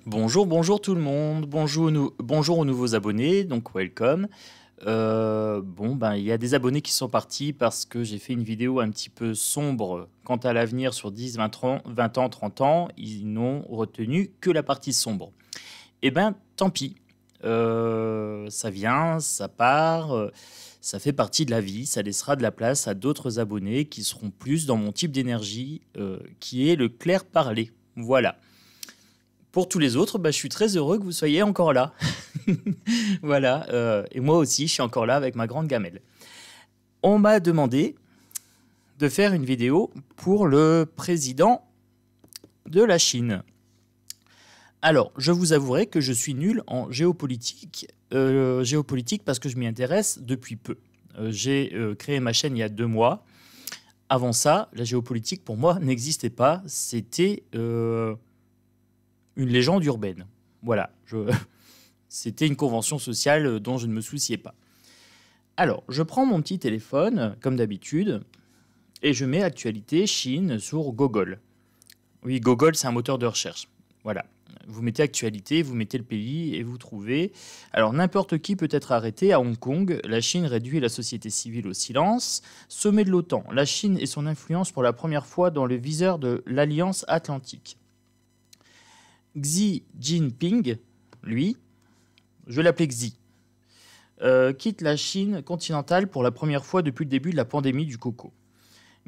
Bonjour, bonjour tout le monde, bonjour aux nouveaux abonnés, donc welcome. Il y a des abonnés qui sont partis parce que j'ai fait une vidéo un petit peu sombre quant à l'avenir sur 10, 20 ans, 30 ans. Ils n'ont retenu que la partie sombre. Eh ben, tant pis. Ça vient, ça part, ça fait partie de la vie. Ça laissera de la place à d'autres abonnés qui seront plus dans mon type d'énergie, qui est le clair parler. Voilà. Pour tous les autres, je suis très heureux que vous soyez encore là. Voilà, et moi aussi, je suis encore là avec ma grande gamelle. On m'a demandé de faire une vidéo pour le président de la Chine. Alors, je vous avouerai que je suis nul en géopolitique, parce que je m'y intéresse depuis peu. J'ai créé ma chaîne il y a 2 mois. Avant ça, la géopolitique pour moi n'existait pas. C'était une légende urbaine. Voilà, c'était une convention sociale dont je ne me souciais pas. Alors, je prends mon petit téléphone, comme d'habitude, et je mets actualité Chine sur Google. Oui, Google, c'est un moteur de recherche. Voilà. Vous mettez actualité, vous mettez le pays et vous trouvez. Alors, n'importe qui peut être arrêté à Hong Kong. La Chine réduit la société civile au silence. Sommet de l'OTAN. La Chine et son influence pour la première fois dans le viseur de l'Alliance Atlantique. Xi Jinping, lui, je vais l'appeler Xi, quitte la Chine continentale pour la première fois depuis le début de la pandémie du coco.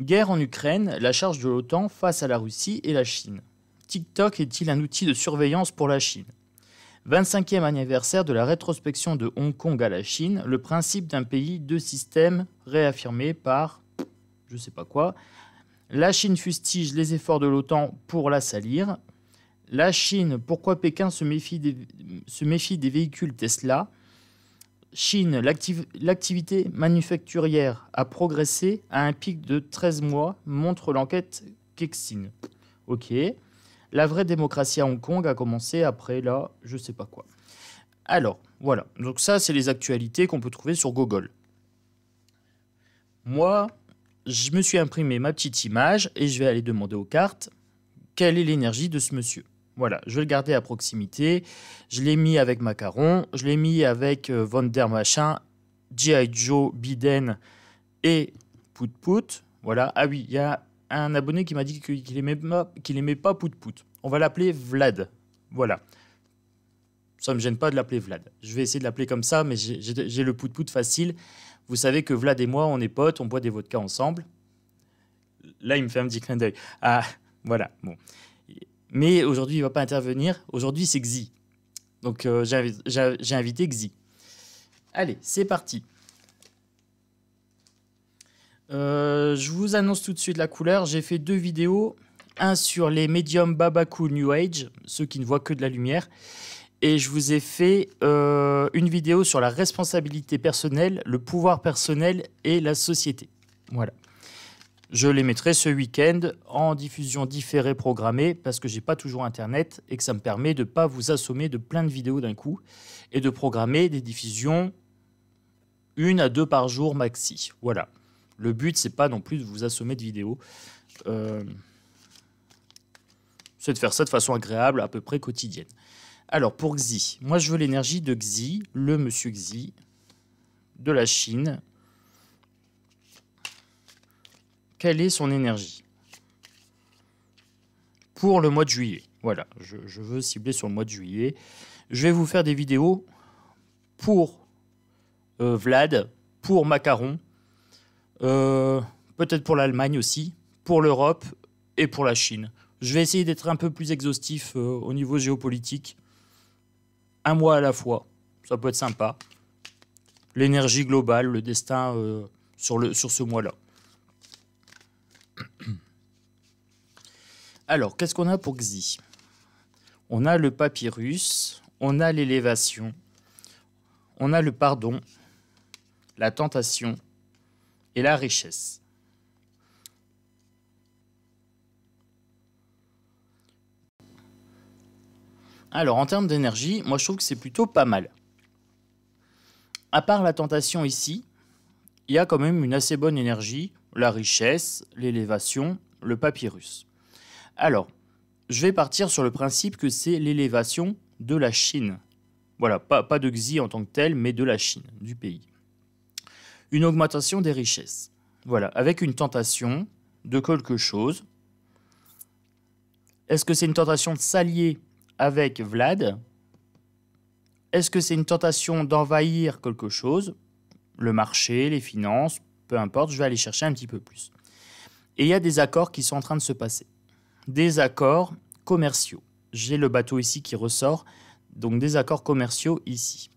Guerre en Ukraine, la charge de l'OTAN face à la Russie et la Chine. TikTok est-il un outil de surveillance pour la Chine? 25e anniversaire de la rétrospection de Hong Kong à la Chine, le principe d'un pays, deux systèmes, réaffirmé par je sais pas quoi. La Chine fustige les efforts de l'OTAN pour la salir. La Chine, pourquoi Pékin se méfie des véhicules Tesla? Chine, l'activité manufacturière a progressé à un pic de 13 mois, montre l'enquête Kexin. Ok. La vraie démocratie à Hong Kong a commencé après là, je sais pas quoi. Alors, voilà. Donc ça, c'est les actualités qu'on peut trouver sur Google. Moi, je me suis imprimé ma petite image et je vais aller demander aux cartes quelle est l'énergie de ce monsieur. Voilà, je vais le garder à proximité. Je l'ai mis avec Macaron, je l'ai mis avec Von der Machin, G.I. Joe, Biden et Pout Pout. Voilà. Ah oui, il y a un abonné qui m'a dit qu'il aimait pas Pout Pout. On va l'appeler Vlad. Voilà. Ça ne me gêne pas de l'appeler Vlad. Je vais essayer de l'appeler comme ça, mais j'ai le Pout Pout facile. Vous savez que Vlad et moi, on est potes, on boit des vodkas ensemble. Là, il me fait un petit clin d'œil. Ah, voilà, bon. Mais aujourd'hui, il ne va pas intervenir. Aujourd'hui, c'est Xi. Donc, j'ai invité Xi. Allez, c'est parti. Je vous annonce tout de suite la couleur. J'ai fait 2 vidéos. Un sur les médiums Babaku New Age, ceux qui ne voient que de la lumière. Et je vous ai fait une vidéo sur la responsabilité personnelle, le pouvoir personnel et la société. Voilà. Je les mettrai ce week-end en diffusion différée programmée parce que j'ai pas toujours internet et que ça me permet de ne pas vous assommer de plein de vidéos d'un coup et de programmer des diffusions 1 à 2 par jour maxi. Voilà. Le but, c'est pas non plus de vous assommer de vidéos. C'est de faire ça de façon agréable, à peu près quotidienne. Alors, pour Xi, moi je veux l'énergie de Xi, le monsieur Xi, de la Chine. Quelle est son énergie pour le mois de juillet? Voilà, je veux cibler sur le mois de juillet. Je vais vous faire des vidéos pour Vlad, pour Macaron, peut-être pour l'Allemagne aussi, pour l'Europe et pour la Chine. Je vais essayer d'être un peu plus exhaustif au niveau géopolitique. Un mois à la fois, ça peut être sympa. L'énergie globale, le destin sur ce mois-là. Alors, qu'est-ce qu'on a pour Xi? On a le papyrus, on a l'élévation, on a le pardon, la tentation et la richesse. Alors, en termes d'énergie, moi je trouve que c'est plutôt pas mal. À part la tentation ici, il y a quand même une assez bonne énergie, la richesse, l'élévation, le papyrus. Alors, je vais partir sur le principe que c'est l'élévation de la Chine. Voilà, pas de Xi en tant que tel, mais de la Chine, du pays. Une augmentation des richesses. Voilà, avec une tentation de quelque chose. Est-ce que c'est une tentation de s'allier avec Vlad? Est-ce que c'est une tentation d'envahir quelque chose? Le marché, les finances, peu importe, je vais aller chercher un petit peu plus. Et il y a des accords qui sont en train de se passer. Des accords commerciaux. J'ai le bateau ici qui ressort, donc des accords commerciaux ici.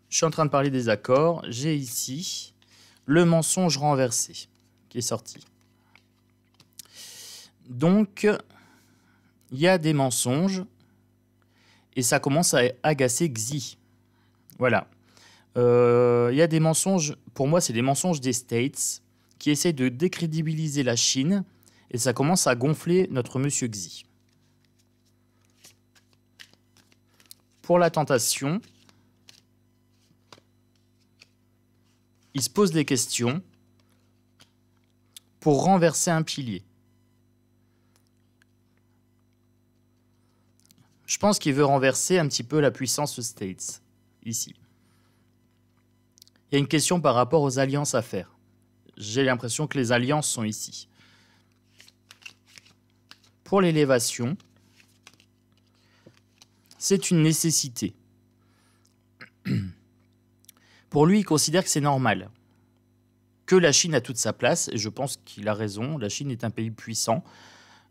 Je suis en train de parler des accords. J'ai ici le mensonge renversé qui est sorti. Donc, il y a des mensonges et ça commence à agacer Xi. Voilà. Il y a des mensonges, pour moi, c'est des mensonges des States qui essaient de décrédibiliser la Chine et ça commence à gonfler notre monsieur Xi. Pour la tentation, il se pose des questions pour renverser un pilier. Je pense qu'il veut renverser un petit peu la puissance States, ici. Il y a une question par rapport aux alliances à faire. J'ai l'impression que les alliances sont ici. Pour l'élévation, c'est une nécessité. Pour lui, il considère que c'est normal, que la Chine a toute sa place, et je pense qu'il a raison, la Chine est un pays puissant,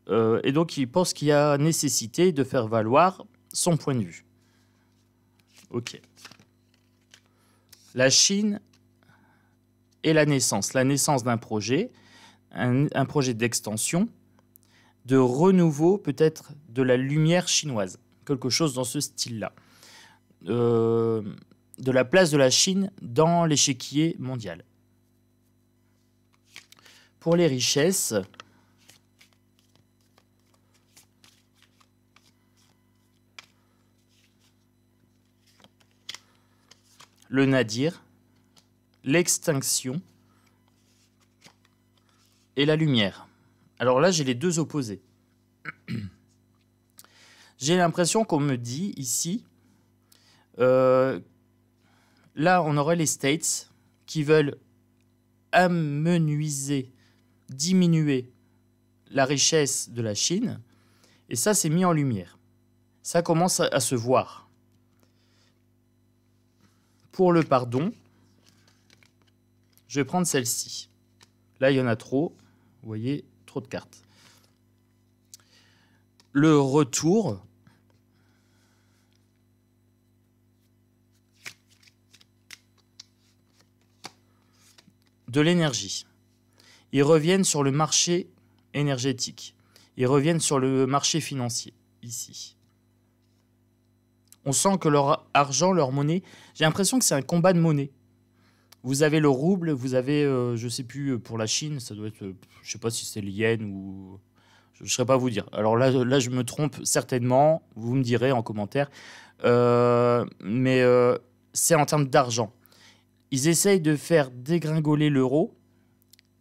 et donc il pense qu'il y a nécessité de faire valoir son point de vue. Ok. La Chine est la naissance d'un projet, un projet d'extension, de renouveau peut-être de la lumière chinoise, quelque chose dans ce style-là. De la place de la Chine dans l'échiquier mondial. Pour les richesses, le nadir, l'extinction et la lumière. Alors là, j'ai les deux opposés. J'ai l'impression qu'on me dit ici, là, on aurait les States qui veulent amenuiser, diminuer la richesse de la Chine, et ça, c'est mis en lumière. Ça commence à se voir. Pour le pardon, je vais prendre celle-ci. Là, il y en a trop. Vous voyez, trop de cartes. Le retour de l'énergie. Ils reviennent sur le marché énergétique. Ils reviennent sur le marché financier, ici. On sent que leur argent, leur monnaie, j'ai l'impression que c'est un combat de monnaie. Vous avez le rouble, vous avez, je ne sais plus, pour la Chine, ça doit être, je ne sais pas si c'est le yen ou... Je ne saurais pas vous dire. Alors là, je me trompe certainement, vous me direz en commentaire. Mais c'est en termes d'argent. Ils essayent de faire dégringoler l'euro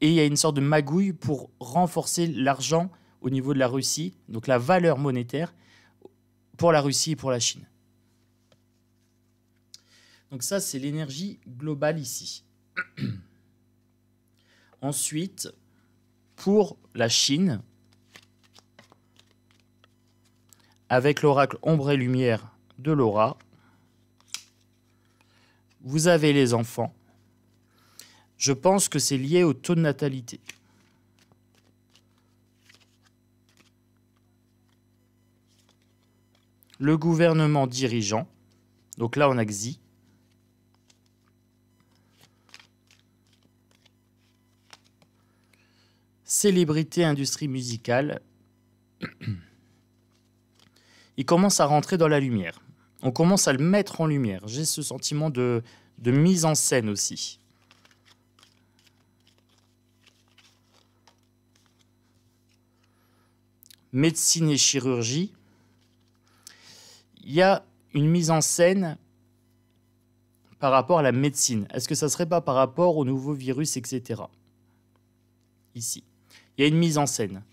et il y a une sorte de magouille pour renforcer l'argent au niveau de la Russie, donc la valeur monétaire pour la Russie et pour la Chine. Donc ça, c'est l'énergie globale ici. Ensuite, pour la Chine, avec l'oracle ombre et lumière de Laura, vous avez les enfants. Je pense que c'est lié au taux de natalité. Le gouvernement dirigeant, donc là on a Xi. Célébrité, industrie musicale. Il commence à rentrer dans la lumière. On commence à le mettre en lumière. J'ai ce sentiment de mise en scène aussi. Médecine et chirurgie. Il y a une mise en scène par rapport à la médecine. Est-ce que ça ne serait pas par rapport au nouveau virus, etc. Ici. Il y a une mise en scène.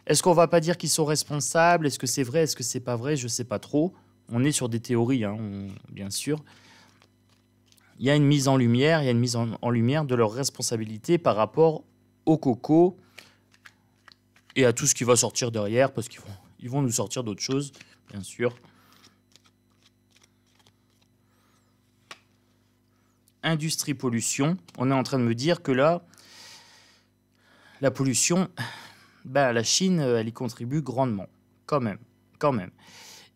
Est-ce qu'on va pas dire qu'ils sont responsables? Est-ce que c'est vrai? Est-ce que c'est pas vrai? Je sais pas trop. On est sur des théories, hein, bien sûr. Il y a une mise en lumière, il y a une mise en lumière de leur responsabilité par rapport au coco et à tout ce qui va sortir derrière, parce qu'ils vont nous sortir d'autres choses, bien sûr. Industrie pollution, on est en train de me dire que là, la pollution, ben, la Chine, elle y contribue grandement, quand même.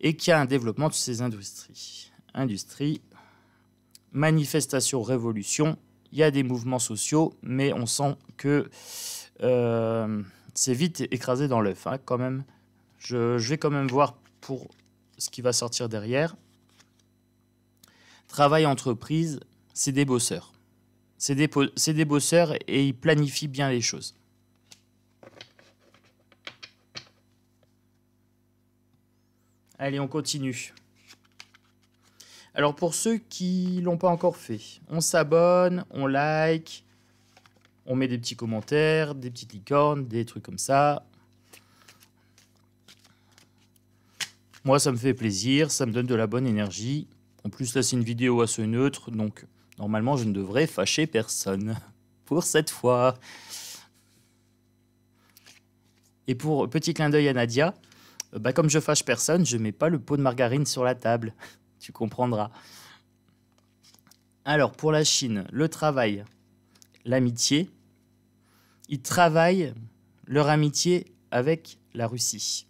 Et qu'il y a un développement de ces industries. Manifestation, révolution, il y a des mouvements sociaux, mais on sent que c'est vite écrasé dans l'œuf, hein, quand même. Je vais quand même voir pour ce qui va sortir derrière. Travail entreprise, c'est des bosseurs. C'est des bosseurs et ils planifient bien les choses. Allez, on continue. Alors pour ceux qui l'ont pas encore fait, on s'abonne, on like, on met des petits commentaires, des petites licornes, des trucs comme ça. Moi, ça me fait plaisir, ça me donne de la bonne énergie. En plus, là, c'est une vidéo assez neutre, donc normalement, je ne devrais fâcher personne. Pour cette fois. Et pour petit clin d'œil à Nadia, bah, comme je fâche personne, je mets pas le pot de margarine sur la table. Tu comprendras. Alors, pour la Chine, le travail, l'amitié. Ils travaillent leur amitié avec la Russie.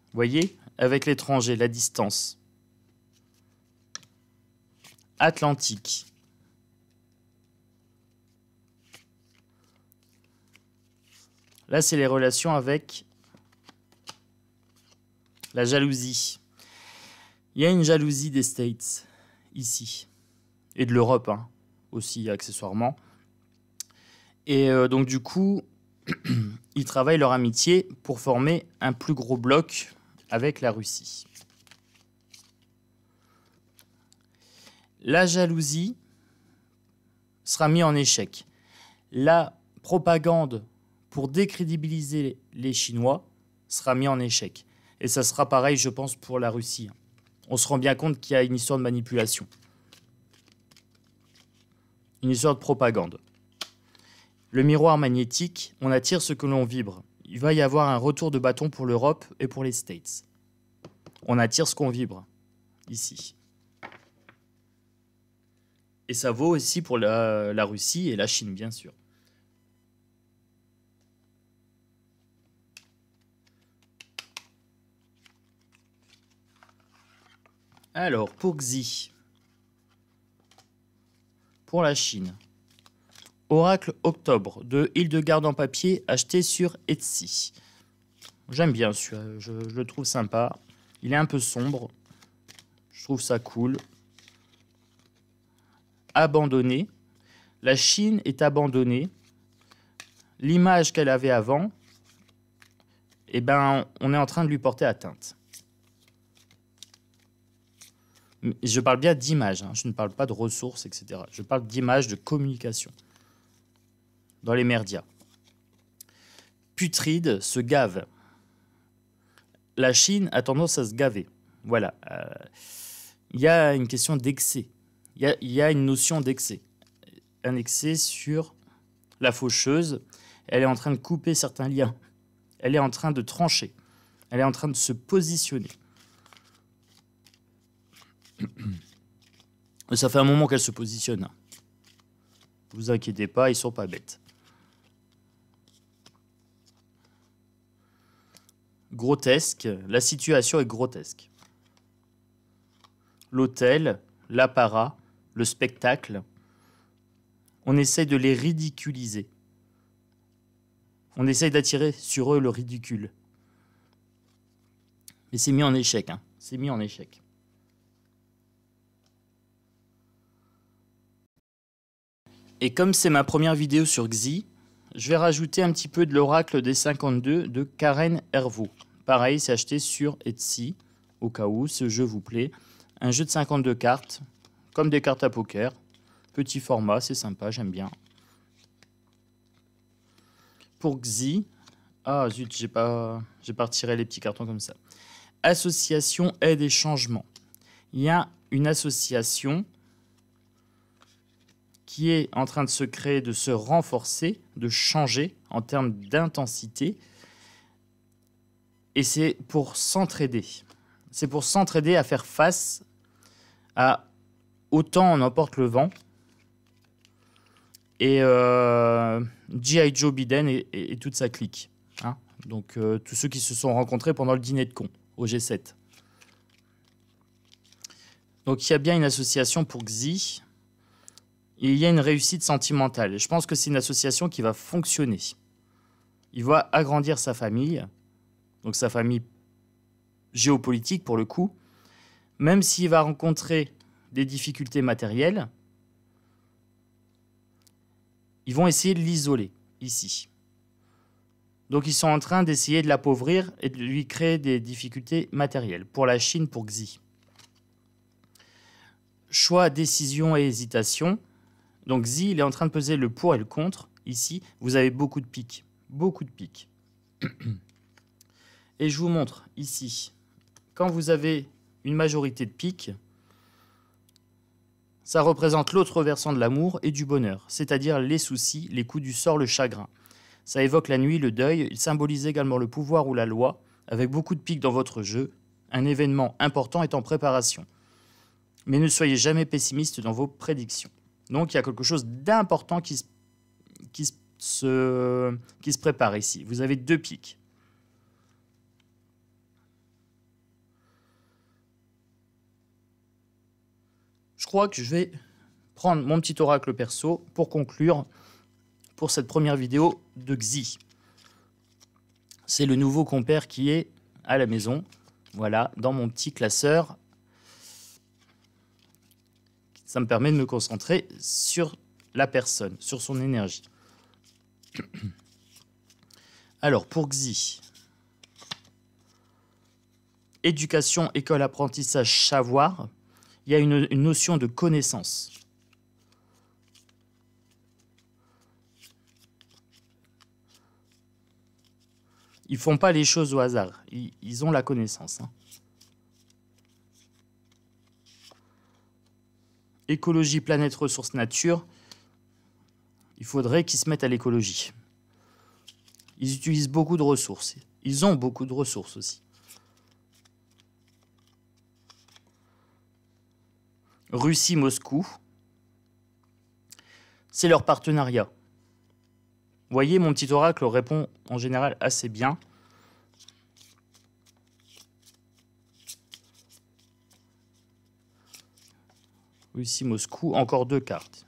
Vous voyez, avec l'étranger, la distance. Atlantique. Là, c'est les relations avec la jalousie. Il y a une jalousie des States, ici. Et de l'Europe, hein, aussi, accessoirement. Et donc, du coup, ils travaillent leur amitié pour former un plus gros bloc avec la Russie. La jalousie sera mise en échec. La propagande pour décrédibiliser les Chinois sera mise en échec. Et ça sera pareil, je pense, pour la Russie. On se rend bien compte qu'il y a une histoire de manipulation. Une histoire de propagande. Le miroir magnétique, on attire ce que l'on vibre. Il va y avoir un retour de bâton pour l'Europe et pour les States. On attire ce qu'on vibre, ici. Et ça vaut aussi pour la Russie et la Chine, bien sûr. Alors, pour Xi, pour la Chine, Oracle Octobre de Hildegarde en papier acheté sur Etsy. J'aime bien celui-là, je le trouve sympa. Il est un peu sombre, je trouve ça cool. Abandonné. La Chine est abandonnée. L'image qu'elle avait avant, eh ben, on est en train de lui porter atteinte. Je parle bien d'image, hein. Je ne parle pas de ressources, etc. Je parle d'image, de communication. Dans les merdias. Putride se gave. La Chine a tendance à se gaver. Voilà. Il y a une question d'excès. Il y a une notion d'excès. Un excès sur la faucheuse. Elle est en train de couper certains liens. Elle est en train de trancher. Elle est en train de se positionner. Ça fait un moment qu'elle se positionne. Ne vous inquiétez pas, ils sont pas bêtes. Grotesque, la situation est grotesque. L'hôtel, l'apparat, le spectacle, on essaye de les ridiculiser. On essaye d'attirer sur eux le ridicule. Mais c'est mis en échec, hein. C'est mis en échec. Et comme c'est ma première vidéo sur Xi, je vais rajouter un petit peu de l'oracle des 52 de Karen Hervaux. Pareil, c'est acheté sur Etsy, au cas où ce jeu vous plaît. Un jeu de 52 cartes, comme des cartes à poker. Petit format, c'est sympa, j'aime bien. Pour Xi, ah zut, j'ai pas retiré les petits cartons comme ça. Association aide et changement. Il y a une association qui est en train de se créer, de se renforcer, de changer en termes d'intensité. Et c'est pour s'entraider. C'est pour s'entraider à faire face à autant on emporte le vent. Et G.I. Joe Biden et toute sa clique. Hein. Donc tous ceux qui se sont rencontrés pendant le dîner de cons au G7. Donc il y a bien une association pour Xi. Et il y a une réussite sentimentale. Je pense que c'est une association qui va fonctionner. Il va agrandir sa famille. Donc sa famille géopolitique pour le coup. Même s'il va rencontrer des difficultés matérielles, ils vont essayer de l'isoler ici. Donc ils sont en train d'essayer de l'appauvrir et de lui créer des difficultés matérielles. Pour la Chine, pour Xi. Choix, décision et hésitation. Donc Xi, il est en train de peser le pour et le contre. Ici, vous avez beaucoup de piques. Beaucoup de piques. Et je vous montre ici. Quand vous avez une majorité de piques, ça représente l'autre versant de l'amour et du bonheur, c'est-à-dire les soucis, les coups du sort, le chagrin. Ça évoque la nuit, le deuil, il symbolise également le pouvoir ou la loi, avec beaucoup de piques dans votre jeu. Un événement important est en préparation. Mais ne soyez jamais pessimiste dans vos prédictions. Donc il y a quelque chose d'important qui se prépare ici. Vous avez 2 piques. Je crois que je vais prendre mon petit oracle perso pour conclure pour cette première vidéo de Xi. C'est le nouveau compère qui est à la maison. Voilà, dans mon petit classeur. Ça me permet de me concentrer sur la personne, sur son énergie. Alors, pour Xi, éducation, école, apprentissage, savoir, il y a une notion de connaissance. Ils ne font pas les choses au hasard. Ils ont la connaissance. Hein. Écologie, planète, ressources, nature. Il faudrait qu'ils se mettent à l'écologie. Ils utilisent beaucoup de ressources. Ils ont beaucoup de ressources aussi. Russie, Moscou. C'est leur partenariat. Vous voyez, mon petit oracle répond en général assez bien. Russie, Moscou, encore 2 cartes.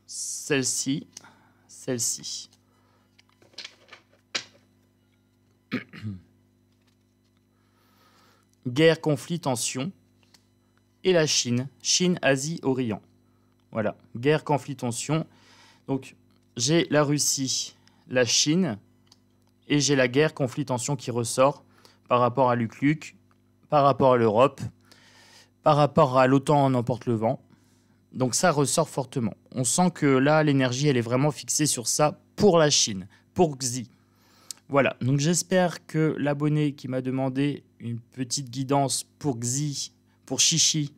Celle-ci, celle-ci. Guerre, conflit, tension. Et la Chine. Chine, Asie, Orient. Voilà. Guerre, conflit, tension. Donc, j'ai la Russie, la Chine. Et j'ai la guerre, conflit, tension qui ressort par rapport à Luc, par rapport à l'Europe, par rapport à l'OTAN en emporte le vent. Donc ça ressort fortement. On sent que là, l'énergie, elle est vraiment fixée sur ça pour la Chine, pour Xi. Voilà, donc j'espère que l'abonné qui m'a demandé une petite guidance pour Xi, pour Chichi,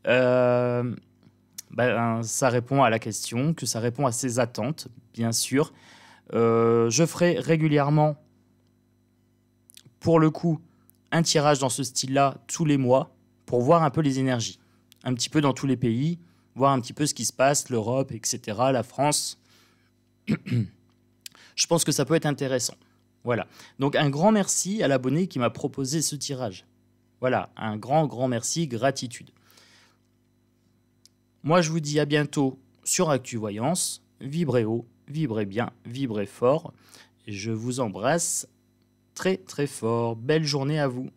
ça répond à la question, que ça répond à ses attentes, bien sûr. Je ferai régulièrement, pour le coup, un tirage dans ce style-là tous les mois pour voir un peu les énergies. Un petit peu dans tous les pays, voir un petit peu ce qui se passe, l'Europe, etc., la France. Je pense que ça peut être intéressant. Voilà. Donc un grand merci à l'abonné qui m'a proposé ce tirage. Voilà, un grand merci, gratitude. Moi, je vous dis à bientôt sur ActuVoyance. Vibrez haut, vibrez bien, vibrez fort. Je vous embrasse très fort. Belle journée à vous.